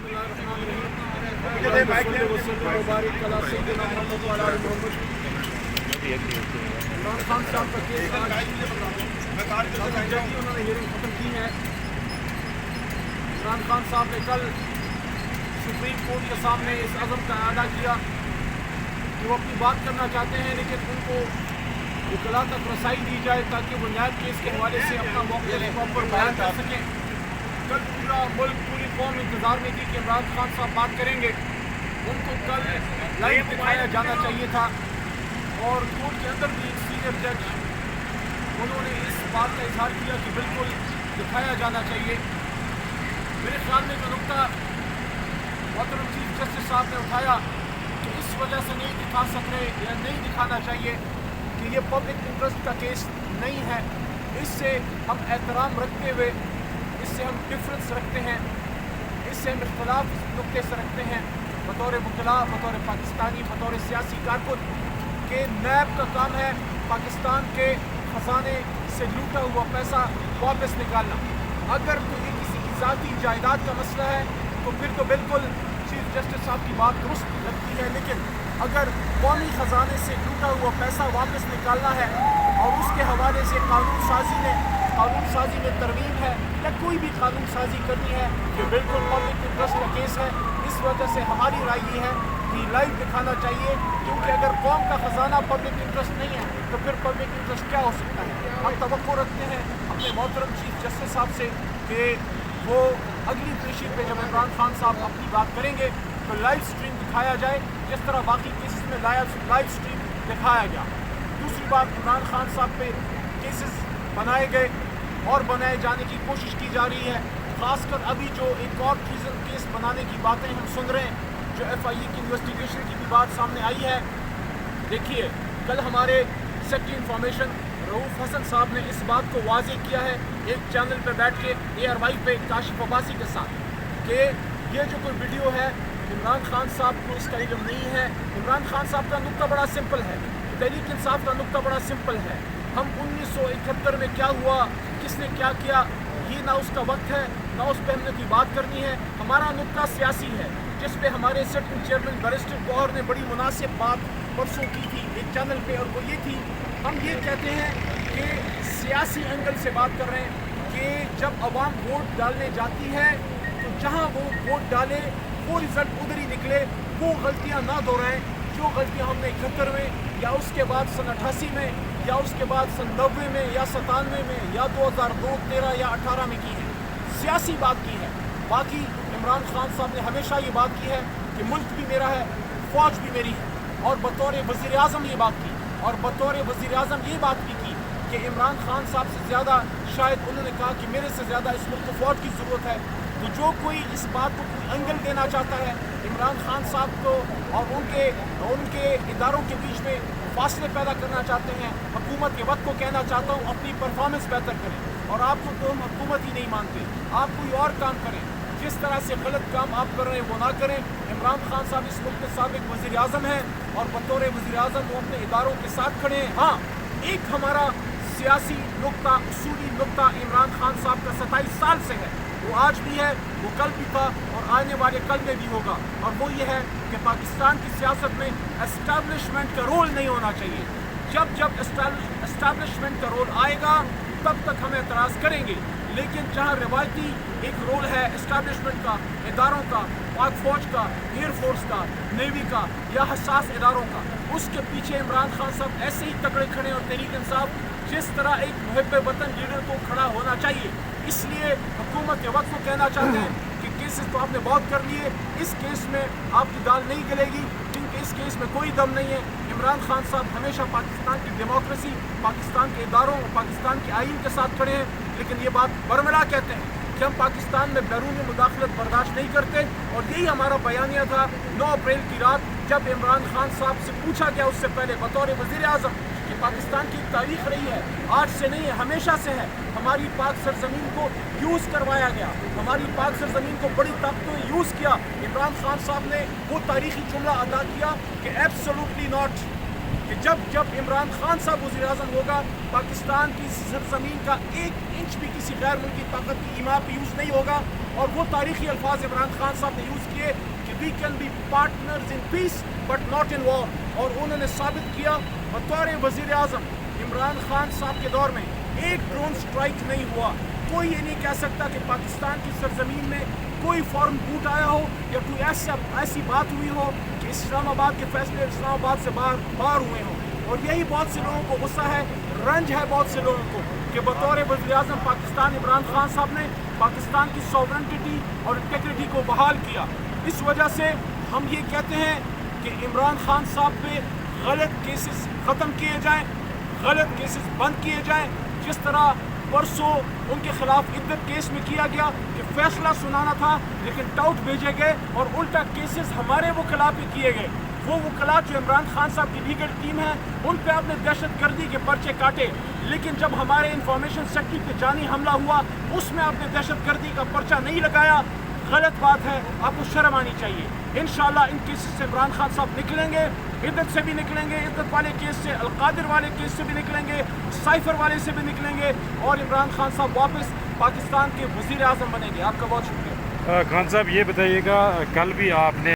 عمران خان صاحب کا کیس انہوں نے ہیئرنگ ختم کی ہے. عمران خان صاحب نے کل سپریم کورٹ کے سامنے اس عزم کا اعادہ کیا کہ وہ اپنی بات کرنا چاہتے ہیں لیکن ان کو وکلاء تک رسائی دی جائے تاکہ وہ بنیاد کیس کے حوالے سے اپنا موقف پر بیان کر سکیں. کل پورا ملک پوری قوم انتظار میں تھی کہ عمران خان صاحب بات کریں گے. ان کو کل لائیو دکھایا جانا چاہیے تھا اور کورٹ کے اندر بھی سینئر جج انہوں نے اس بات کا اظہار کیا کہ بالکل دکھایا جانا چاہیے. میرے خیال میں جو نقطہ محترم چیف جسٹس صاحب نے اٹھایا کہ اس وجہ سے نہیں دکھا سک رہے یا نہیں دکھانا چاہیے کہ یہ پبلک انٹرسٹ کا کیس نہیں ہے. اس سے ہم احترام رکھتے ہوئے اس سے ہم ڈفرینس رکھتے ہیں, اس سے ہم اختلاف نقطے سے رکھتے ہیں بطور وکلاء, بطور پاکستانی, بطور سیاسی کارکن کہ نیب کا کام ہے پاکستان کے خزانے سے لوٹا ہوا پیسہ واپس نکالنا. اگر کوئی کسی کی ذاتی جائیداد کا مسئلہ ہے تو پھر تو بالکل چیف جسٹس صاحب کی بات درست لگتی ہے, لیکن اگر قومی خزانے سے لوٹا ہوا پیسہ واپس نکالنا ہے اور اس کے حوالے سے قانون سازی میں ترمیم ہے یا کوئی بھی قانون سازی کرنی ہے یہ بالکل پبلک انٹرسٹ کا کیس ہے. اس وجہ سے ہماری رائے یہ ہے کہ لائیو دکھانا چاہیے, کیونکہ اگر قوم کا خزانہ پبلک انٹرسٹ نہیں ہے تو پھر پبلک انٹرسٹ کیا ہو سکتا ہے. ہم توقع رکھتے ہیں اپنے محترم چیف جسٹس صاحب سے کہ وہ اگلی پیشی پہ جب عمران خان صاحب اپنی بات کریں گے تو لائیو سٹریم دکھایا جائے جس طرح باقی کیسز میں لائیو سٹریم دکھایا گیا. دوسری بات, عمران خان صاحب پہ کیسز بنائے گئے اور بنائے جانے کی کوشش کی جا رہی ہے. خاص کر ابھی جو ایک اور ٹریزن کیس بنانے کی باتیں ہم سن رہے ہیں, جو FIA کی انویسٹیگیشن کی بھی بات سامنے آئی ہے. دیکھیے, کل ہمارے سیکرٹری انفارمیشن رؤوف حسن صاحب نے اس بات کو واضح کیا ہے ایک چینل پہ بیٹھ کے ARY پہ کاشف عباسی کے ساتھ کہ یہ جو کوئی ویڈیو ہے عمران خان صاحب کو اس کا علم نہیں ہے. عمران خان صاحب کا نقطہ بڑا سمپل ہے, تحریک انصاف کا نقطہ بڑا سمپل ہے. ہم 1971 میں کیا ہوا, کس نے کیا کیا, یہ نہ اس کا وقت ہے نہ اس پہ ہم نے کوئی بات کرنی ہے. ہمارا نقطہ سیاسی ہے جس پہ ہمارے سیٹنگ چیئرمین بیرسٹر گوہر نے بڑی مناسب بات پرسوں کی تھی ایک چینل پہ, اور وہ یہ تھی, ہم یہ کہتے ہیں کہ سیاسی اینگل سے بات کر رہے ہیں کہ جب عوام ووٹ ڈالنے جاتی ہے تو جہاں وہ ووٹ ڈالے وہ رزلٹ ادھر ہی نکلے, وہ غلطیاں نہ دہرائیں جو غلطیاں ہم نے 71 میں یا اس کے بعد سن 88 میں یا اس کے بعد سن 90 میں یا 97 میں یا 2002, 13 یا 18 میں کی ہے. سیاسی بات کی ہے. باقی عمران خان صاحب نے ہمیشہ یہ بات کی ہے کہ ملک بھی میرا ہے, فوج بھی میری ہے, اور بطور وزیر اعظم یہ بات کی, اور بطور وزیر اعظم یہ بات بھی کی کہ عمران خان صاحب سے زیادہ شاید انہوں نے کہا کہ میرے سے زیادہ اس ملک کو فوج کی ضرورت ہے. تو جو کوئی اس بات کو کوئی اینگل دینا چاہتا ہے عمران خان صاحب کو اور ان کے اداروں کے بیچ میں فاصلے پیدا کرنا چاہتے ہیں, حکومت کے وقت کو کہنا چاہتا ہوں اپنی پرفارمنس بہتر کریں, اور آپ کو تو ہم حکومت ہی نہیں مانتے, آپ کوئی اور کام کریں. جس طرح سے غلط کام آپ کر رہے ہیں وہ نہ کریں. عمران خان صاحب اس ملک کے سابق وزیر اعظم ہیں اور بطور وزیر اعظم وہ اپنے اداروں کے ساتھ کھڑے ہیں. ہاں, ایک ہمارا سیاسی نقطہ, اصولی نقطہ عمران خان صاحب کا 27 سال سے ہے, وہ آج بھی ہے, وہ کل بھی تھا اور آنے والے کل میں بھی ہوگا, اور وہ یہ ہے کہ پاکستان کی سیاست میں اسٹیبلشمنٹ کا رول نہیں ہونا چاہیے. جب اسٹیبلشمنٹ کا رول آئے گا تب تک ہم اعتراض کریں گے, لیکن جہاں روایتی ایک رول ہے اسٹیبلشمنٹ کا, اداروں کا, پاک فوج کا, ایئر فورس کا, نیوی کا یا حساس اداروں کا, اس کے پیچھے عمران خان صاحب ایسے ہی تکڑے کھڑے اور تحریک انصاف جس طرح ایک محب وطن لیڈر کو کھڑا ہونا چاہیے. اس لیے حکومت کے وقت کو کہنا چاہتے ہیں کہ کیسز تو آپ نے بہت کر لیے, اس کیس میں آپ کی دال نہیں گلے گی کیونکہ اس کیس میں کوئی دم نہیں ہے. عمران خان صاحب ہمیشہ پاکستان کی ڈیموکریسی, پاکستان کے اداروں اور پاکستان کے آئین کے ساتھ کھڑے ہیں, لیکن یہ بات برملا کہتے ہیں کہ ہم پاکستان میں بیرونی مداخلت برداشت نہیں کرتے, اور یہی ہمارا بیانیہ تھا 9 اپریل کی رات جب عمران خان صاحب سے پوچھا گیا اس سے پہلے بطور وزیر اعظم کہ پاکستان کی تاریخ رہی ہے, آج سے نہیں ہے, ہمیشہ سے ہے, ہماری پاک سرزمین کو یوز کروایا گیا, ہماری پاک سرزمین کو بڑی طاقتوں نے یوز کیا. عمران خان صاحب نے وہ تاریخی جملہ ادا کیا کہ ایبسولوٹلی ناٹ, کہ کہ جب عمران خان صاحب وزیر اعظم ہوگا پاکستان کی سرزمین کا 1 انچ بھی کسی غیر ملکی طاقت کی ایما پہ یوز نہیں ہوگا. اور وہ تاریخی الفاظ عمران خان صاحب نے یوز کیے کہ we can be partners in peace but not in war. اور انہوں نے ثابت کیا بطور وزیر اعظم عمران خان صاحب کے دور میں ایک ڈرون سٹرائک نہیں ہوا. کوئی یہ نہیں کہہ سکتا کہ پاکستان کی سرزمین میں کوئی فورن بوٹ آیا ہو یا کوئی ایسی بات ہوئی ہو کہ اسلام آباد کے فیصلے اسلام آباد سے باہر ہوئے ہوں. اور یہی بہت سے لوگوں کو غصہ ہے, رنج ہے بہت سے لوگوں کو کہ بطور وزیر اعظم پاکستان عمران خان صاحب نے پاکستان کی سوورنٹی اور انٹیگریٹی کو بحال کیا. اس وجہ سے ہم یہ کہتے ہیں کہ عمران خان صاحب پہ غلط کیسز ختم کیے جائیں, غلط کیسز بند کیے جائیں. جس طرح پرسوں ان کے خلاف عدت کیس میں کیا گیا کہ فیصلہ سنانا تھا لیکن ٹاؤٹ بھیجے گئے اور الٹا کیسز ہمارے وکلاء پہ کیے گئے. وہ وکلاء جو عمران خان صاحب کی لیگل ٹیم ہے ان پہ آپ نے دہشت گردی کے پرچے کاٹے, لیکن جب ہمارے انفارمیشن سیکٹری پہ جانی حملہ ہوا اس میں آپ نے دہشت گردی کا پرچہ نہیں لگایا. غلط بات ہے, آپ کو شرم آنی چاہیے. انشاءاللہ ان کیسز سے عمران خان صاحب نکلیں گے, عدت سے بھی نکلیں گے, عدت والے کیس سے, القادر والے کیس سے بھی نکلیں گے, سائفر والے سے بھی نکلیں گے اور عمران خان صاحب واپس پاکستان کے وزیر اعظم بنیں گے. آپ کا بہت شکریہ. خان صاحب یہ بتائیے گا, کل بھی آپ نے